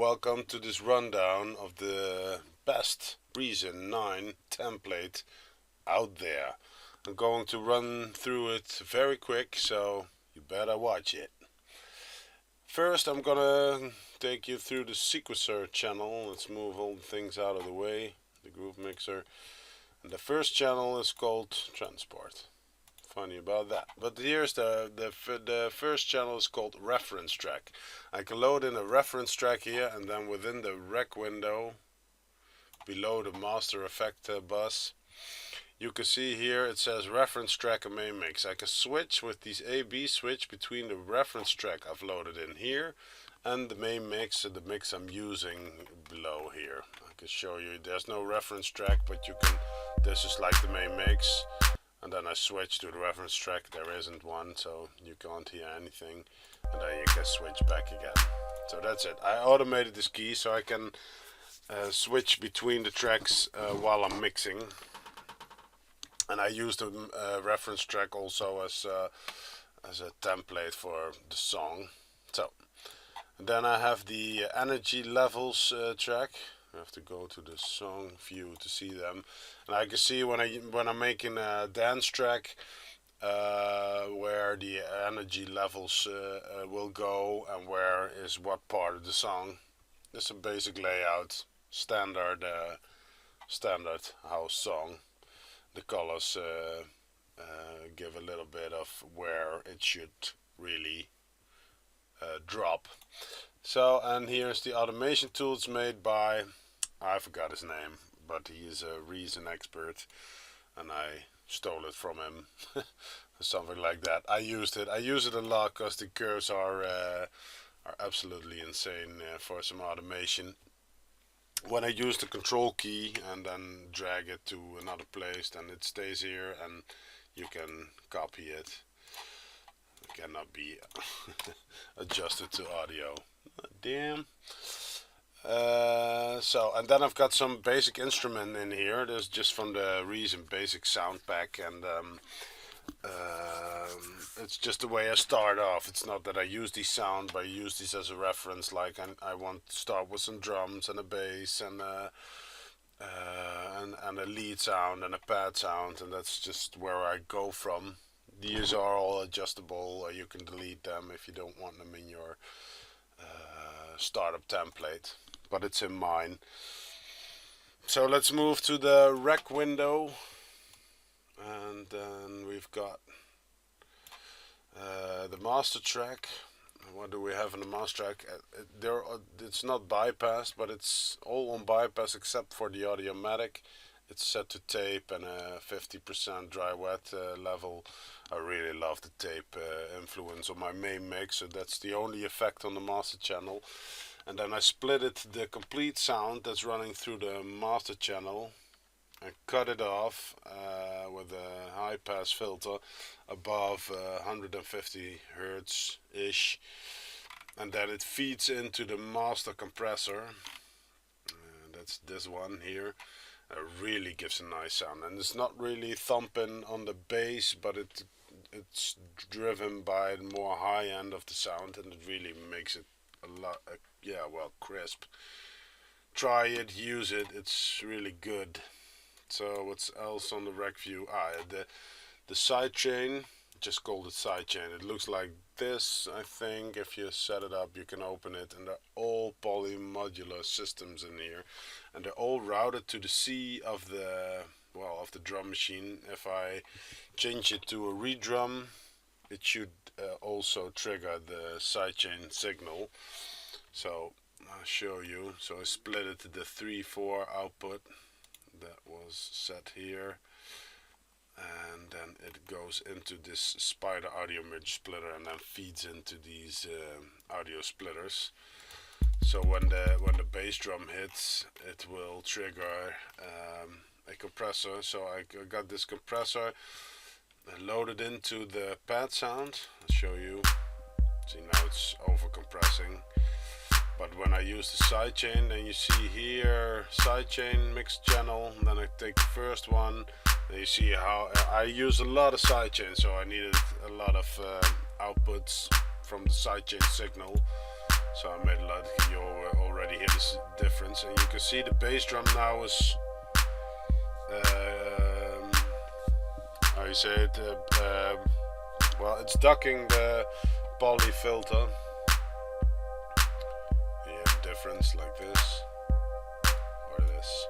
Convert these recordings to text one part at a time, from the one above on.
welcome to this rundown of the best Reason 9 template out there. I'm going to run through it very quick, so you better watch it. First I'm gonna take you through the sequencer channel. Let's move all the things out of the way, the groove mixer. And the first channel is called transport. Funny about that. But here's the first channel is called reference track. I can load in a reference track here, and then within the rec window below the master effect bus, you can see here it says reference track and main mix. I can switch with these A/B switch between the reference track I've loaded in here and the main mix, the mix I'm using below here. I can show you there's no reference track, but you can, this is like the main mix. And then I switch to the reference track, there isn't one, so you can't hear anything. And then you can switch back again. So that's it. I automated this key so I can switch between the tracks while I'm mixing. And I use the reference track also as a template for the song. So, and then I have the energy levels track. I have to go to the song view to see them, and I can see when I'm making a dance track where the energy levels will go and where is what part of the song. It's a basic layout, standard house song. The colors give a little bit of where it should really drop. So, and here's the automation tools made by, I forgot his name, but he is a Reason expert and I stole it from him. Something like that. I use it a lot because the curves are absolutely insane for some automation. When I use the control key and then drag it to another place, then it stays here and you can copy it. It cannot be adjusted to audio. Damn. So, and then I've got some basic instrument in here. This is just from the Reason basic sound pack, and it's just the way I start off. It's not that I use these sound, but I use these as a reference. Like I want to start with some drums and a bass and a lead sound and a pad sound, and that's just where I go from. These are all adjustable. You can delete them if you don't want them in your startup template, but it's in mine. So let's move to the rec window, and then we've got the master track. What do we have in the master track? It's not bypassed, but it's all on bypass except for the Audiomatic. It's set to tape and a 50% dry wet level. I really love the tape influence on my main mix, so that's the only effect on the master channel. And then I split it, the complete sound that's running through the master channel, and cut it off with a high pass filter above 150 Hertz ish, and then it feeds into the master compressor. That's this one here. It really gives a nice sound, and it's not really thumping on the bass, but it's driven by the more high end of the sound, and it really makes it a lot crisp. Try it, use it, it's really good. So what's else on the rec view? The side chain, just called it side chain. It looks like this, I think. If you set it up, you can open it, and they're all polymodular systems in here, and they're all routed to the C of the drum machine. If I change it to a redrum, it should also trigger the sidechain signal. So I'll show you. So I split it to the 3-4 output that was set here, and then it goes into this spider audio merge splitter and then feeds into these audio splitters. So when the bass drum hits, it will trigger a compressor. So I got this compressor loaded into the pad sound. I'll show you. See, now it's over compressing. But when I use the sidechain, then you see here sidechain mix channel, and then I take the first one, and you see how I use a lot of sidechain, so I needed a lot of outputs from the sidechain signal. So I made a lot. You already hear this difference, and you can see the bass drum now is how you say it? Well, it's ducking the poly filter. You have a difference like this or this.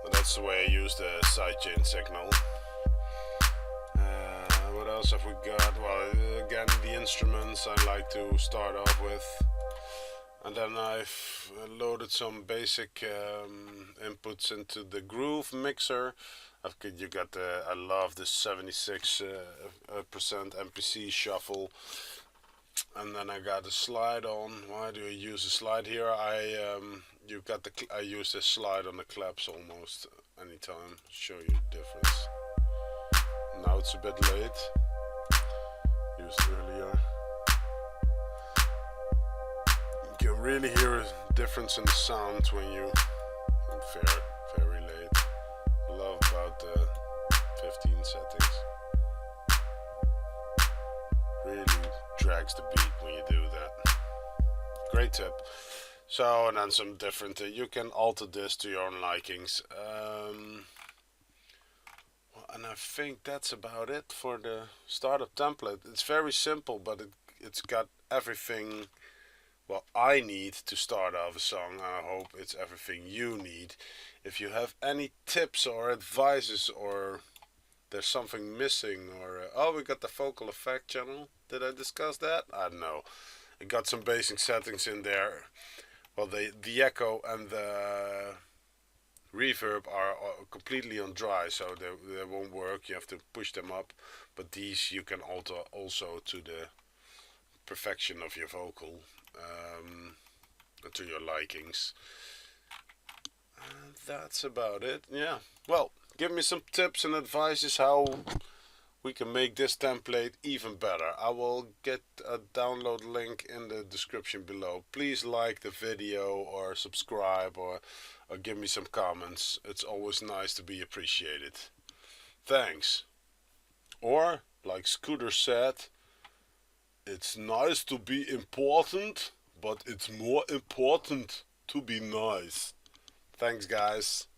But that's the way I use the sidechain signal. What else have we got? Well, again, the instruments I like to start off with. And then I've loaded some basic inputs into the groove mixer. You got the, I love the 76% MPC shuffle. And then I got a slide on. Why do I use a slide here? I use this slide on the claps almost anytime. Show you the difference. Now it's a bit late. Used earlier. You can really hear a difference in the sound when you very late. I love about the 15 settings. Really drags the beat when you do that. Great tip. So, and then some different, you can alter this to your own likings. And I think that's about it for the startup template. It's very simple, but it's got everything well I need to start off a song. I hope it's everything you need. If you have any tips or advices, or there's something missing, or oh, we got the vocal effect channel. Did I discuss that? I don't know. It got some basic settings in there. Well, the echo and the reverb are completely on dry, so they won't work. You have to push them up, but these you can alter also to the perfection of your vocal, to your likings. And that's about it. Yeah, well, give me some tips and advices how we can make this template even better. I will get a download link in the description below. Please like the video or subscribe, or give me some comments. It's always nice to be appreciated. Thanks. Or, like Scooter said, it's nice to be important, but it's more important to be nice. Thanks, guys.